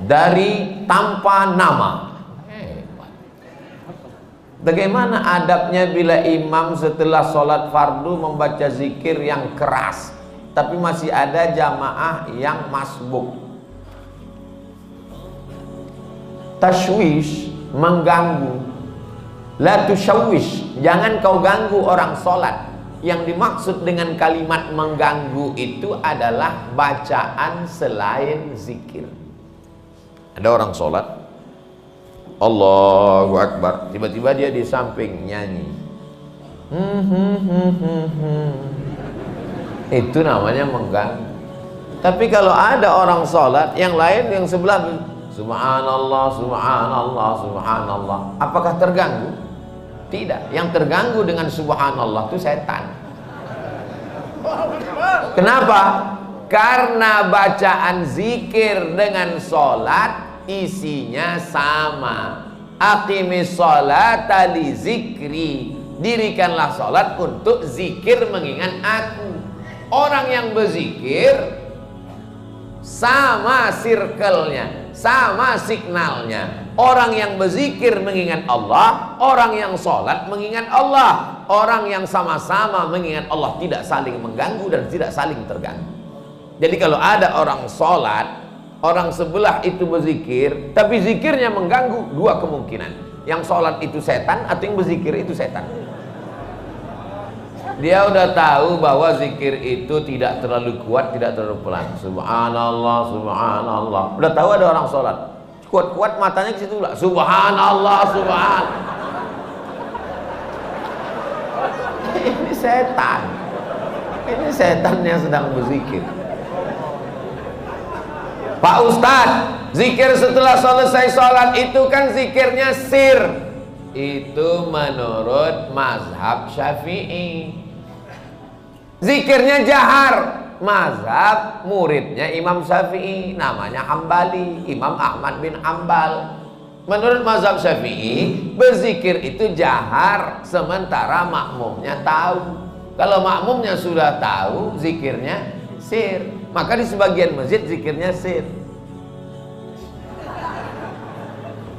dari tanpa nama. Bagaimana adabnya bila imam setelah sholat fardu membaca zikir yang keras, tapi masih ada jamaah yang masbuk? Tashwish, mengganggu. La tushawwish, jangan kau ganggu orang sholat. Yang dimaksud dengan kalimat mengganggu itu adalah bacaan selain zikir. Ada orang sholat, Allahu Akbar, tiba-tiba dia di samping nyanyi. Itu namanya mengganggu. Tapi kalau ada orang sholat, yang lain yang sebelah subhanallah, subhanallah, subhanallah, apakah terganggu? Tidak. Yang terganggu dengan subhanallah itu setan. Kenapa? Karena bacaan zikir dengan sholat isinya sama. Aqimis sholata li zikri, dirikanlah sholat untuk zikir mengingat aku. Orang yang berzikir sama circle-nya, sama signalnya. Orang yang berzikir mengingat Allah, orang yang sholat mengingat Allah. Orang yang sama-sama mengingat Allah tidak saling mengganggu dan tidak saling terganggu. Jadi kalau ada orang sholat, orang sebelah itu berzikir, tapi zikirnya mengganggu, dua kemungkinan. Yang sholat itu setan atau yang berzikir itu setan. Dia udah tahu bahwa zikir itu tidak terlalu kuat, tidak terlalu pelan. Subhanallah, subhanallah. Udah tahu ada orang sholat, kuat-kuat matanya ke situ lah. Subhanallah, subhanallah. Ini setan. Ini setan yang sedang berzikir. Pak Ustadz, zikir setelah selesai sholat itu kan zikirnya sir. Itu menurut mazhab Syafi'i. Zikirnya jahar, mazhab muridnya Imam Syafi'i, namanya Hambali, Imam Ahmad bin Hambal. Menurut mazhab Syafi'i, berzikir itu jahar sementara makmumnya tahu. Kalau makmumnya sudah tahu, zikirnya sir. Maka di sebagian masjid zikirnya sir.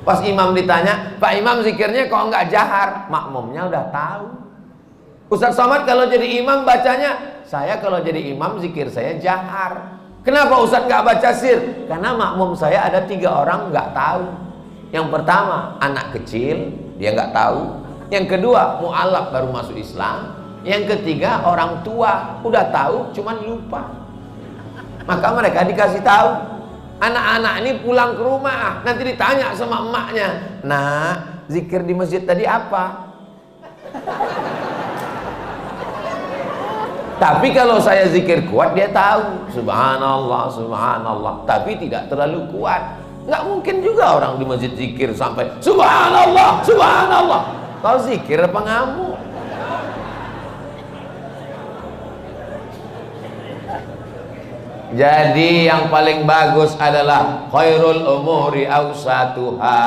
Pas imam ditanya, Pak Imam zikirnya kok enggak jahar? Makmumnya udah tahu. Ustaz Somad kalau jadi imam bacanya, saya kalau jadi imam zikir saya jahar. Kenapa Ustaz nggak baca sir? Karena makmum saya ada 3 orang nggak tahu. Yang pertama anak kecil, dia nggak tahu. Yang kedua mu'alaf baru masuk Islam. Yang ketiga orang tua udah tahu cuman lupa. Maka mereka dikasih tahu. Anak-anak ini pulang ke rumah, nanti ditanya sama emaknya, nah zikir di masjid tadi apa? Tapi kalau saya zikir kuat, dia tahu subhanallah, subhanallah, tapi tidak terlalu kuat. Nggak mungkin juga orang di masjid zikir sampai subhanallah, subhanallah. Kau zikir apa ngamuk? Jadi yang paling bagus adalah khairul umuri awsatuha,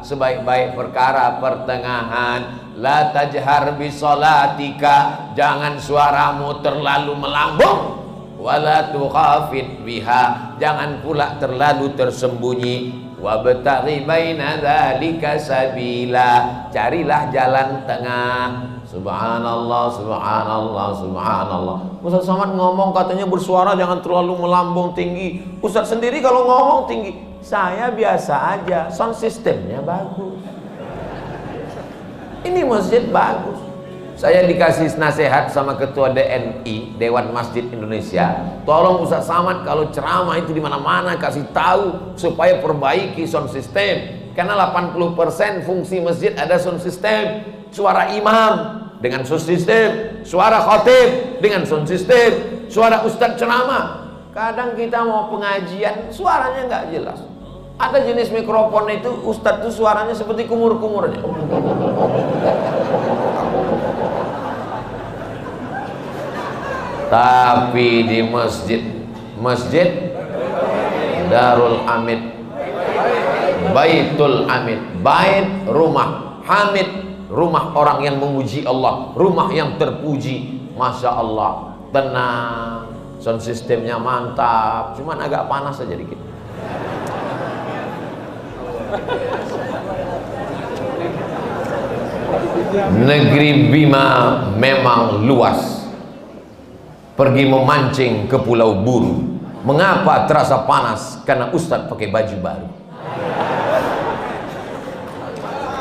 sebaik-baik perkara pertengahan. La tajhar bi sholatika, jangan suaramu terlalu melambung. Wala tukhafit biha, jangan pula terlalu tersembunyi. Wabtaghi baina dzalika sabila, carilah jalan tengah. Subhanallah, subhanallah, subhanallah. Ustaz Somad ngomong katanya bersuara jangan terlalu melambung tinggi. Ustaz sendiri kalau ngomong tinggi, saya biasa aja, sound systemnya bagus. Ini masjid bagus. Saya dikasih nasihat sama ketua DNI, Dewan Masjid Indonesia. Tolong Ustaz Somad kalau ceramah itu di mana-mana kasih tahu supaya perbaiki sound system. Karena 80% fungsi masjid ada sound system. Suara imam dengan sound system, suara khatib dengan sound system, suara ustadz ceramah. Kadang kita mau pengajian suaranya nggak jelas. Ada jenis mikrofon itu ustadz itu suaranya seperti kumur-kumurnya. Tapi di masjid Darul Hamid, Baitul Hamid, bait rumah, Hamid rumah orang yang memuji Allah, rumah yang terpuji. Masya Allah, tenang, sound systemnya mantap, cuman agak panas saja dikit. Negeri Bima memang luas. Pergi memancing ke Pulau Buru. Mengapa terasa panas? Karena Ustadz pakai baju baru.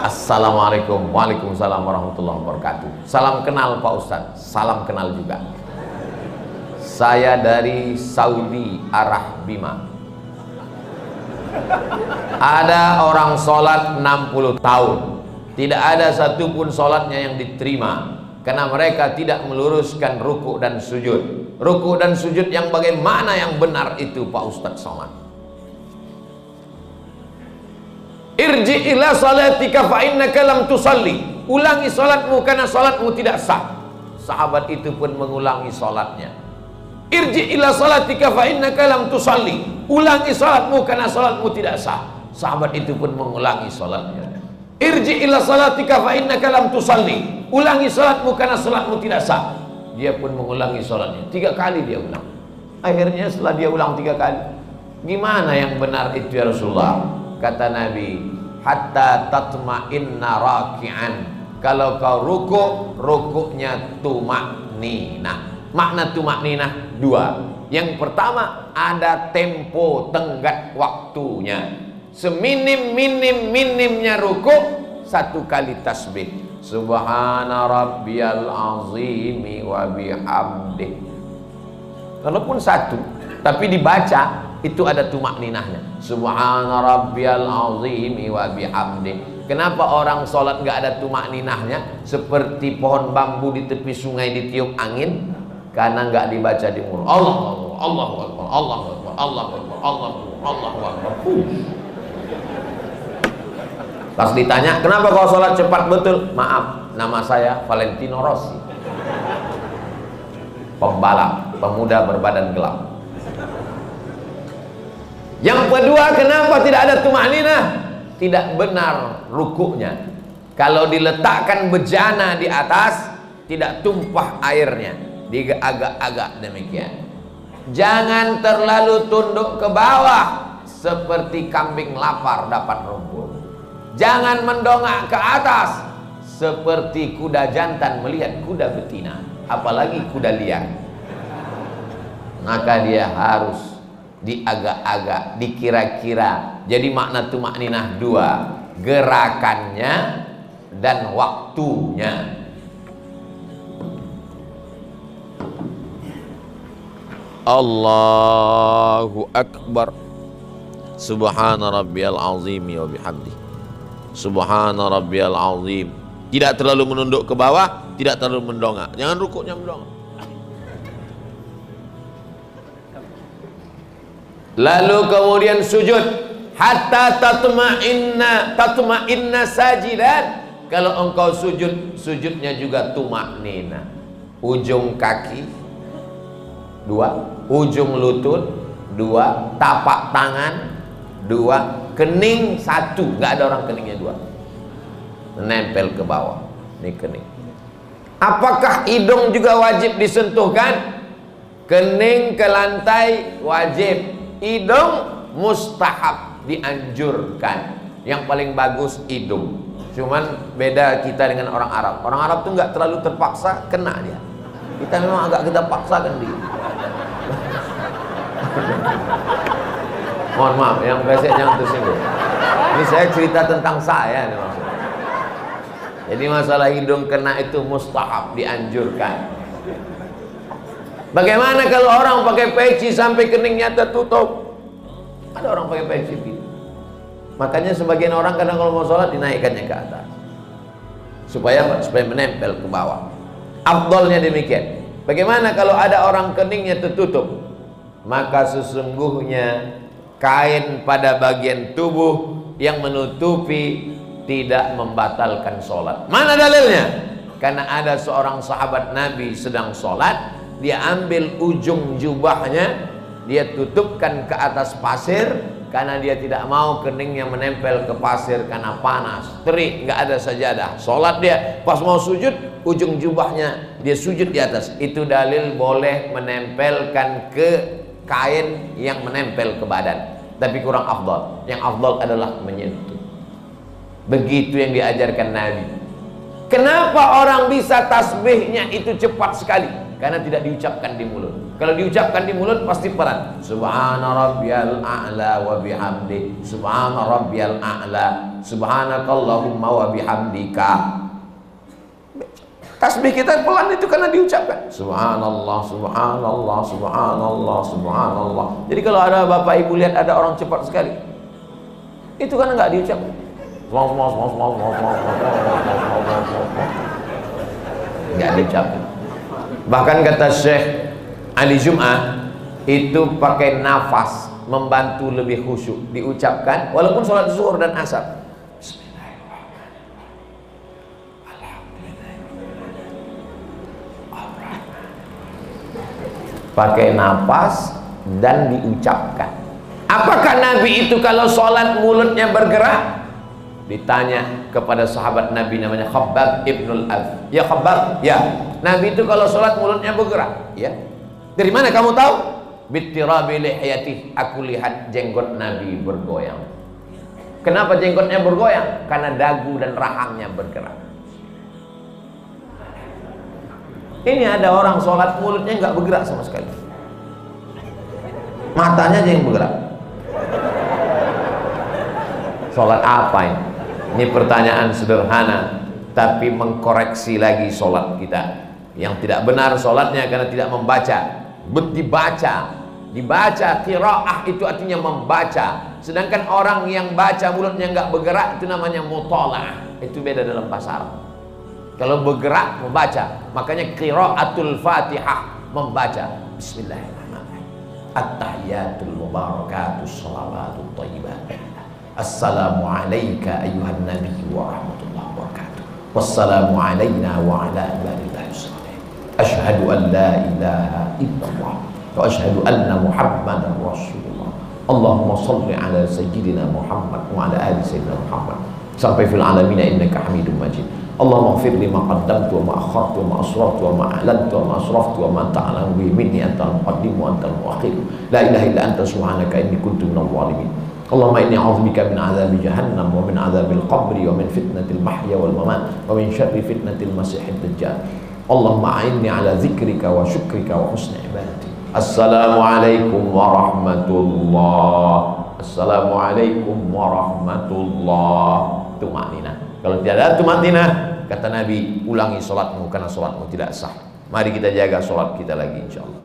Assalamualaikum. Waalaikumsalam warahmatullahi wabarakatuh. Salam kenal Pak Ustadz. Salam kenal juga. Saya dari Saudi arah Bima. Ada orang sholat 60 tahun, tidak ada satupun sholatnya yang diterima, karena mereka tidak meluruskan ruku dan sujud. Ruku dan sujud yang bagaimana yang benar itu Pak Ustadz Somad? Irji ila salatika fa innaka lam tusalli. Ulangi sholatmu karena sholatmu tidak sah. Sahabat itu pun mengulangi sholatnya. Irji ila salatika fa innaka lam tusalli. Ulangi salatmu karena salatmu tidak sah. Sahabat itu pun mengulangi salatnya. Irji ila salatika fa innaka lam tusalli. Ulangi salatmu karena salatmu tidak sah. Dia pun mengulangi salatnya. 3 kali dia ulang. Akhirnya setelah dia ulang 3 kali, gimana yang benar itu ya Rasulullah? Kata Nabi, hatta tatma'inna raki'an. Kalau kau ruku, rukuknya tumakninah. Makna tumakninah 2. Yang pertama, ada tempo tenggat waktunya. Seminim-minimnya ruku, 1 kali tasbih. Subhana rabbiyal azimi wa bihamdih. Walaupun 1, tapi dibaca itu ada tumakninahnya. Subhana rabbiyal azimi wa bihamdih. Kenapa orang sholat nggak ada tumakninahnya? Seperti pohon bambu di tepi sungai ditiup angin. Karena nggak dibaca di mulut. Allah Akbar, Allahu Akbar, Allahu Akbar, Allahu Akbar, Allahu Akbar. Pas ditanya, kenapa kau sholat cepat betul? Maaf, nama saya Valentino Rossi, pembalap, pemuda berbadan gelap. Yang kedua, kenapa tidak ada tumakninah? Tidak benar rukuknya. Kalau diletakkan bejana di atas, tidak tumpah airnya. Diagak-agak demikian. Jangan terlalu tunduk ke bawah seperti kambing lapar dapat rumput. Jangan mendongak ke atas seperti kuda jantan melihat kuda betina, apalagi kuda liar. Maka dia harus diagak-agak, dikira-kira. Jadi makna tumakninah 2, gerakannya dan waktunya. Allahu Akbar. Subhana rabbiyal azim wa bihamdi. Subhana rabbiyal azim. Tidak terlalu menunduk ke bawah, tidak terlalu mendongak. Jangan rukuknya mendongak. Lalu kemudian sujud hatta tatma'inna sajidan. Kalau engkau sujud, sujudnya juga tumaknina. Ujung kaki 2, ujung lutut 2, tapak tangan 2, kening 1. Nggak ada orang keningnya 2. Menempel ke bawah. Ini kening. Apakah hidung juga wajib disentuhkan? Kening ke lantai wajib. Hidung mustahab, dianjurkan. Yang paling bagus hidung. Cuman beda kita dengan orang Arab. Orang Arab tuh nggak terlalu terpaksa, kena dia. Kita memang agak kita paksakan dia. Mohon maaf, yang pesek jangan tersinggung. Ini saya cerita tentang saya nih maksudnya. Jadi masalah hidung kena itu mustahab, dianjurkan. Bagaimana kalau orang pakai peci sampai keningnya tertutup? Ada orang pakai peci gitu. Makanya sebagian orang kadang kalau mau sholat dinaikkannya ke atas. Supaya menempel ke bawah. Afdolnya demikian. Bagaimana kalau ada orang keningnya tertutup? Maka sesungguhnya kain pada bagian tubuh yang menutupi tidak membatalkan sholat. Mana dalilnya? Karena ada seorang sahabat Nabi sedang sholat, dia ambil ujung jubahnya, dia tutupkan ke atas pasir, karena dia tidak mau keningnya menempel ke pasir karena panas, terik, nggak ada sajadah. Sholat dia, pas mau sujud, ujung jubahnya dia sujud di atas. Itu dalil boleh menempelkan ke kain yang menempel ke badan, tapi kurang afdal. Yang afdal adalah menyentuh. Begitu yang diajarkan Nabi. Kenapa orang bisa tasbihnya itu cepat sekali? Karena tidak diucapkan di mulut. Kalau diucapkan di mulut pasti pelan. Subhana rabbiyal a'la wa bihamdi. Subhana rabbiyal a'la. Subhanakallahumma wa bihamdika. Tasbih kita pelan itu karena diucapkan. Subhanallah, subhanallah, subhanallah, subhanallah. Jadi kalau ada bapak ibu lihat ada orang cepat sekali, itu karena nggak diucapkan. Nggak diucapkan. Bahkan kata Syekh Ali Jum'ah, itu pakai nafas membantu lebih khusyuk. Diucapkan walaupun sholat zuhur dan asar. Pakai nafas dan diucapkan. Apakah Nabi itu kalau sholat mulutnya bergerak? Ditanya kepada sahabat Nabi namanya Khabbab ibnul Alf. Ya Khabbab, ya. Nabi itu kalau sholat mulutnya bergerak. Ya. Dari mana kamu tahu? Bittirabi lihiyatih. Aku lihat jenggot Nabi bergoyang. Kenapa jenggotnya bergoyang? Karena dagu dan rahangnya bergerak. Ini ada orang sholat mulutnya nggak bergerak sama sekali. Matanya aja yang bergerak. Sholat apa ini? Ini pertanyaan sederhana, tapi mengkoreksi lagi sholat kita. Yang tidak benar sholatnya karena tidak membaca. Dibaca, qiraah itu artinya membaca. Sedangkan orang yang baca mulutnya nggak bergerak itu namanya mutalaah. Itu beda dalam bahasa Arab. Kalau bergerak membaca, makanya qiraatul Fatihah membaca. Bismillahirrahmanirrahim. At-tahiyatul mubarakatus shalawatut thayyibat. Assalamu alayka ayyuhan nabiyyu wa rahmatullahi wa barakatuh. Wassalamu alayna wa ala ibadillahi shalihin. Asyhadu an la ilaha illallah wa asyhadu anna Muhammadan rasulullah. Allahumma shalli ala sayyidina Muhammad wa ala ali sayyidina Muhammad. Sampai fil alamin innaka Hamidum Majid. Allahumma ighfir li ma qaddamtu wa ma akhartu wa ma asraftu wa ma a'lantu wa ma asraftu wa ma ta'lamu bi minni antal muqaddim wa antal muakhir. La ilaha illa anta subhanaka inni kuntu minadh dhalimin. Allahumma inni a'udzubika min 'adzabi jahannam wa min 'adzabil qabri wa min fitnatil mahya wal mamat wa min syarri fitnatil masiihid dajjal. Allahumma a'inni 'ala dzikrika wa syukrika wa husni ibadati. Assalamualaikum warahmatullahi. Assalamualaikum warahmatullahi. Tumanina. Kalau tidak ada tumanina, kata Nabi, ulangi sholatmu karena sholatmu tidak sah. Mari kita jaga sholat kita lagi insyaallah.